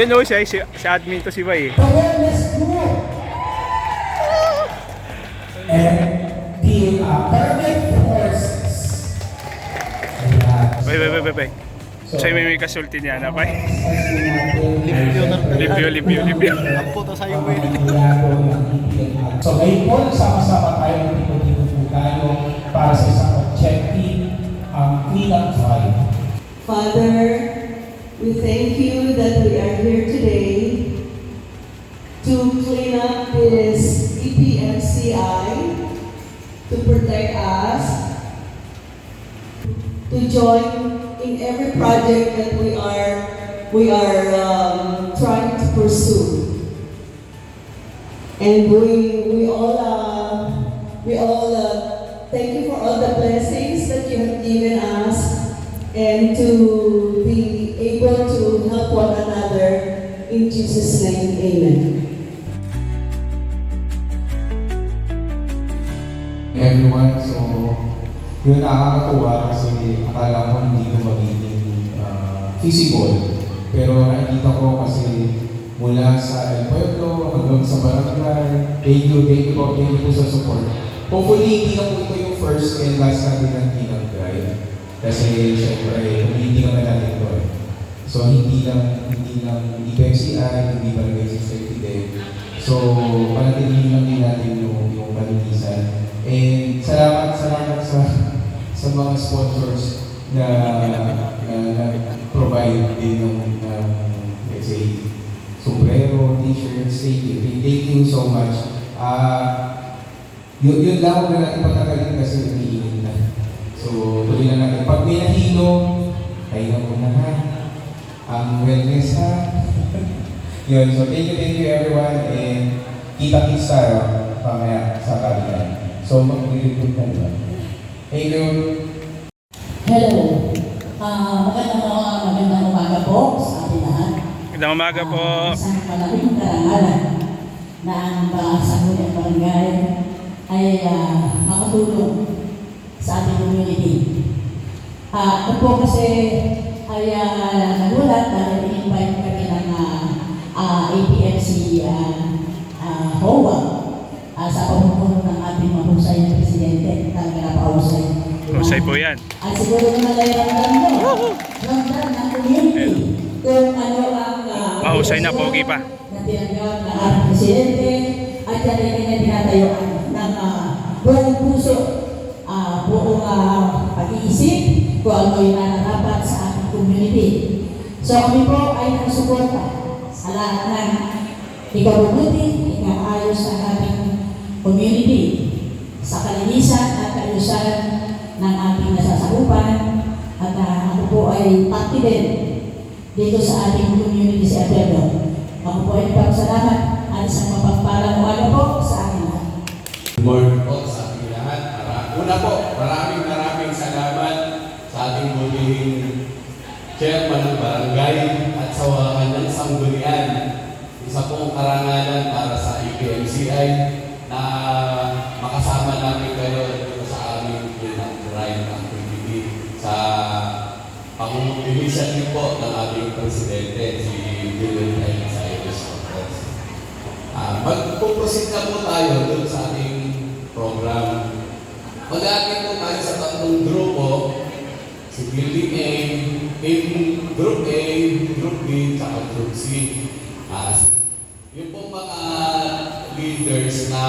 Yun o, si admin to si Bay eh. Awareness group. And the paramedic forces. Ayan. Bay. Siya may kasulti niya na, Bay. Limpyo. Apo to sa'yo, Bay. So ngayon po, sama-sama tayo, tipo-tipo po tayo para sa isang objective, clean up drive. Father, we thank you that we are here today to clean up this EPFCI, to protect us, to join in every project that we are trying to pursue. And we all thank you for all the blessings that you have given us, and to be able to help one another. In Jesus' name, amen. Everyone, so yun nakakatuwa kasi akala ko hindi ko magiging physical. Pero nakikita ko kasi mula sa El Pueblo hanggang sa barangay, thank you po sa support. Hopefully, hindi na po ito yung first and last natin ng Tinang Drive. Kasi syempre, hindi naman natin ito eh. So hindi PMCI, hindi Barangay 630. So panatilihin lang din natin yung kalinisan. And salamat sa mga sponsors na provide din ng let's say sombrero, t-shirts, thank you so much. Yun lang na natin patagalin kasi umiinom na. So tuloy na natin. Pag may nahinom, kailan mo na ha. Ang wellness ha. Yun, so thank you everyone, and kita-kits tayo pamaya sa kabilang. So, mag-recruit na diba? Thank you. Hello. Magandang umaga po sa ating lahat. Magandang umaga po. Isang malaking karangalan na ang sangguniang barangay ay makatulong sa ating community. Ako po kasi ay nagulat dahil in-invite kami ng APFC HOA sa pamumuno ng ating mahusay na presidente. Talaga napahusay. Mahusay po yan. Siguro naman ay ramdam ng community kung ano ang Mahusay na, pogi pa. na tinanggap ng ating presidente at yan ay tinatayuan ng buong puso, buong pag-iisip kung ano yung nararapat sa ating community. So kami po ay nakasuporta sa lahat ng ikabubuti, ikaayos ng ating community, sa kalinisan at kaayusan ng ating nasasakupan, at ako po ay pati din dito sa ating community sa Pueblo. Ako po ay nagpapasalamat at isang mapagpalang umaga po sa akin lahat. Good morning po sa ating lahat. Una po, maraming salamat sa ating muling chairman ng barangay at sa kanyang sanggunian. Isa pong karangalan para sa EPMCI na makasama namin kayo dito sa aming drive activity sa pang-initiative po ng aming presidente, si Dylan Cyrus Cortez. Magpuproceed na po tayo dun sa ating program. Mag-aakit po tayo sa tatlong grupo, si Building A, Group A, Group B, at Group C. Yung pong mga leaders na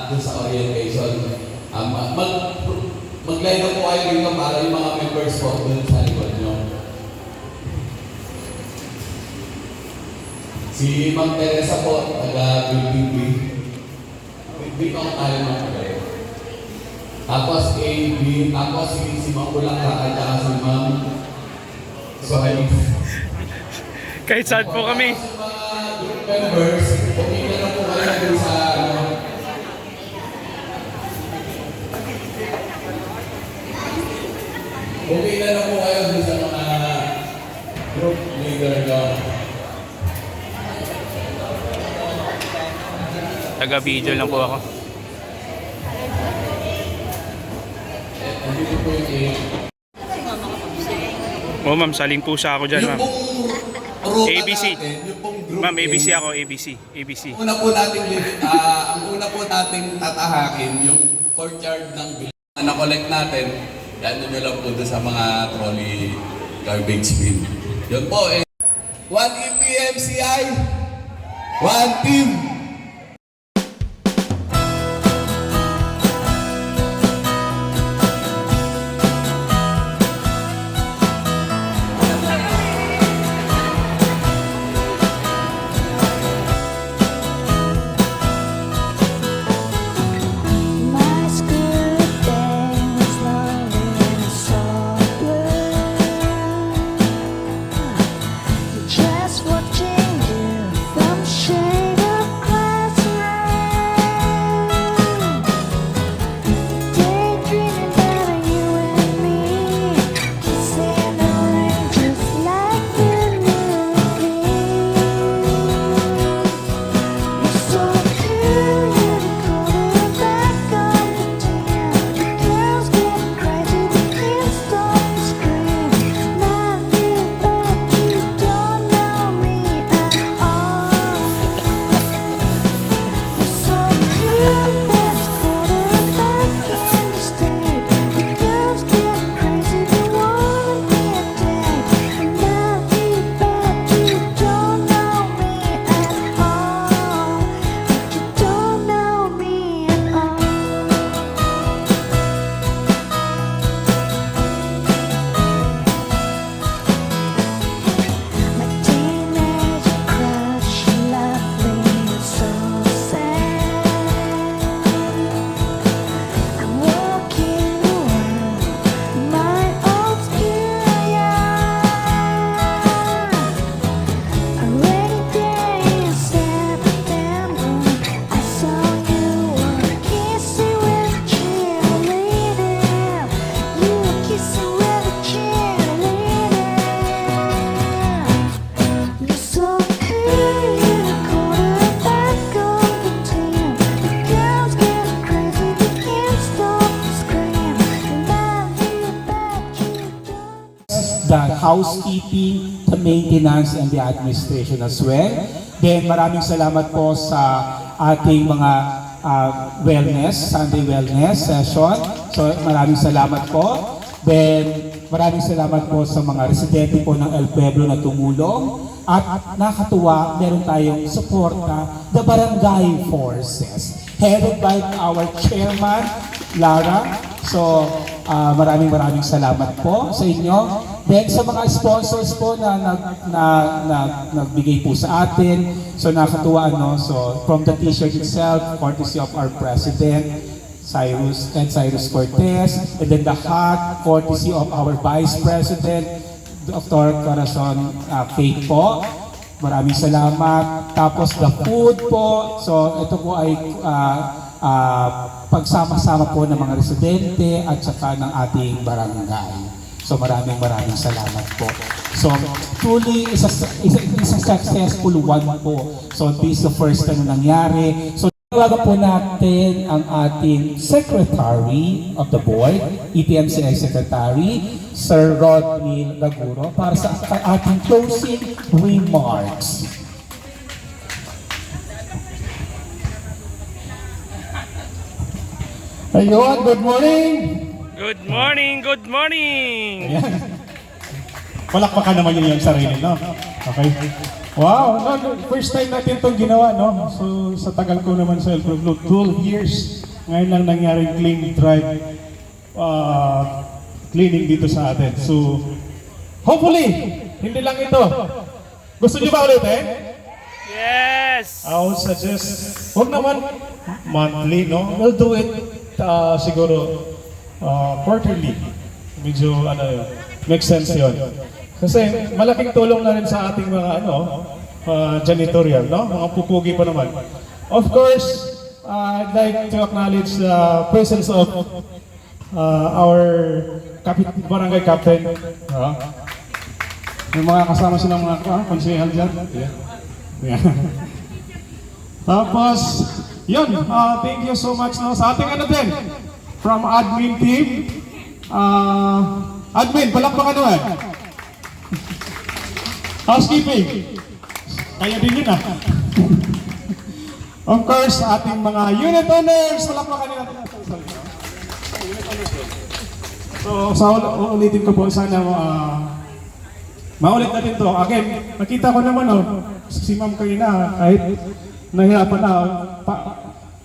doon sa orientation, mag-line up po kayo dito para yung mga members po doon sa likod nyo. Si Ma'am Teresa po, taga-Building B. Dito ang tayo mga kayo. Tapos A, B, tapos si Ma'am Bulak at saka si Ma'am Sohalim. Kahit saan po kami. Group members, pumila na po kayo dun sa pumila na po kayo dun sa mga group leader nyo. Taga-video lang po ako. Nandito po yung Oh ma'am, saling pusa ako dyan ma'am. yung ruta ABC. natin, yung pong group Ma'am, A, ABC ako, ABC. ABC. ang una po nating tatahakin yung courtyard ng building na na-collect natin. Yan nyo lang po doon sa mga trolley garbage bin. Yun po eh. 1 EPMCI, 1 team. My spirit hangs lonely in a soft blue. Just watching you from shade of classroom. Daydreaming about you and me, kissing the rain just like the movies. You're so cool, you're the quarterback of the team. The girls get crazy, the kids start to scream. Love you, but you don't know me at all. You're so cool, that's quarterback in the state. The girls get crazy, they wanna be a date. Love you, but you don't know me at all. You don't know me at all. My teenage crush, lovely and so sad. I'm walking around my old schoolyard. A rainy day in September, I saw you were kissing with a cheerleader. You were kissing with a cheerleader. You're so cool, you're the quarterback of the team. The girls get crazy, they can't stop to scream. Love you, but you don't. The housekeeping, the maintenance, and the administration as well. Then maraming salamat po sa ating mga wellness, Sunday wellness session. So maraming salamat po. Then maraming salamat po sa mga residente po ng El Pueblo na tumulong. At nakatuwa, meron tayong suporta, the Barangay Forces, headed by our chairman, Lara. So, maraming salamat po sa inyo. Then sa mga sponsors po na nagbigay po sa atin, so nakatuwa, no? So from the t-shirt itself, courtesy of our president, Cyrus Cortez, and then the hat, courtesy of our vice president, Dr. Corazon Faith po. Maraming salamat. Tapos the food po, so ito po ay pagsama-sama po ng mga residente at saka ng ating barangay. So maraming salamat po. So truly is a successful one po. So this is the first time na nangyari. So tawagan po natin ang ating Secretary of the Board, EPMCI Secretary, Sir Rodney Laguro, para sa ating closing remarks. Ayun, good morning! Good morning, good morning! Ayan. Palakpakan naman yun yung sarili, no? Okay. Wow, no, first time natin itong ginawa, no? So, sa tagal ko naman sa El Pueblo, 12 years. Ngayon lang nangyaring clean drive cleaning dito sa atin. So, hopefully, hindi lang ito. Gusto nyo ba ulit, eh? Yes! I would suggest, huwag naman monthly, no? We'll do it siguro quarterly. Medyo, makes sense yun. Kasi malaking tulong na rin sa ating mga janitorial, no? Mga pupugi pa naman. Of course, I'd like to acknowledge the presence of our barangay captain. May mga kasama silang mga konsehal dyan. Yeah. Tapos, yun, thank you so much sa ating din, from admin team. Admin, palakpakan naman. Housekeeping. Kaya din yun ah. Of course, ating mga unit owners. Palakpakan nila. So ulitin ko po sana maulit natin to. Again, nakita ko naman si Ma'am Karina kahit nahirapan na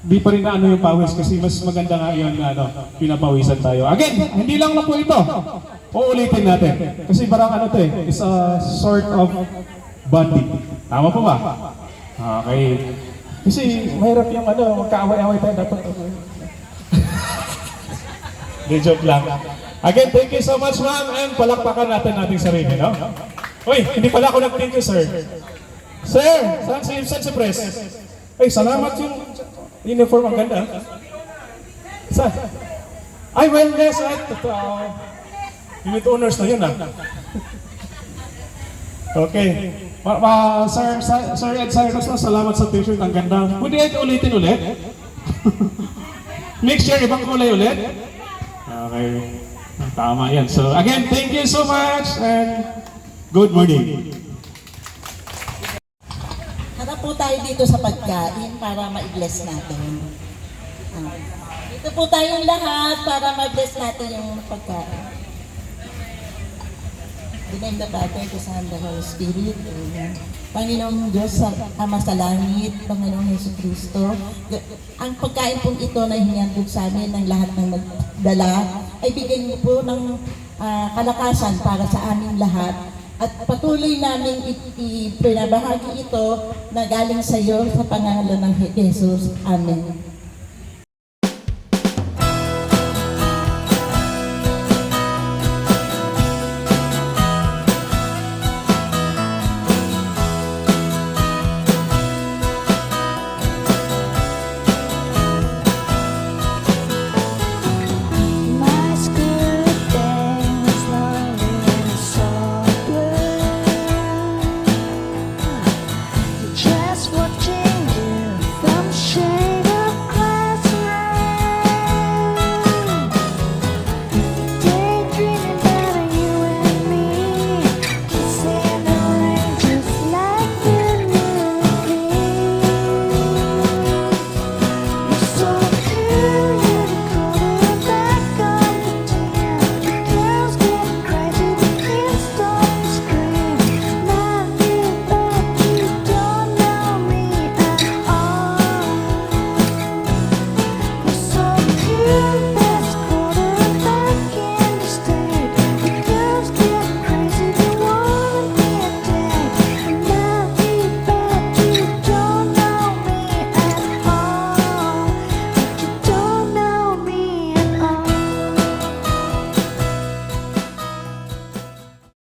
di pa rin na yung pawis kasi mas maganda nga yun pinapawisan tayo. Again, hindi lang na po ito. Uulitin natin. Kasi parang to is a sort of bonding. Tama po ba? Okay. Kasi mahirap yung magkaaway-away tayo dapat. Di joke lang. Again, thank you so much, ma'am, and palakpakan natin ating sarili, no? Uy, hindi pala ako nag-thank you, sir. Sir, saan si press? Ay, salamat yung uniform, ang ganda. Saan? Ay, well, yes, unit owners na yun, Okay. Sir Ed Cyrus, salamat sa t-shirt, ang ganda. Pwede ulitin ulit? Mixture, ibang kulay ulit? Okay. Tama yan. So again, thank you so much and good morning. Harap po tayo dito sa pagkain para ma-bless natin. Dito po tayong lahat para ma-bless natin yung pagkain. In the name of the Father, the Son, and the Holy Spirit. Amen. Panginoong Diyos, Ama sa langit, Panginoong Yesu Cristo, ang pagkain pong ito na hinihandog sa amin ng lahat ng nagdala, ay bigyan niyo po ng kalakasan para sa aming lahat. At patuloy namin ipinabahagi ito na galing sa iyo sa pangalan ng Jesus. Amen.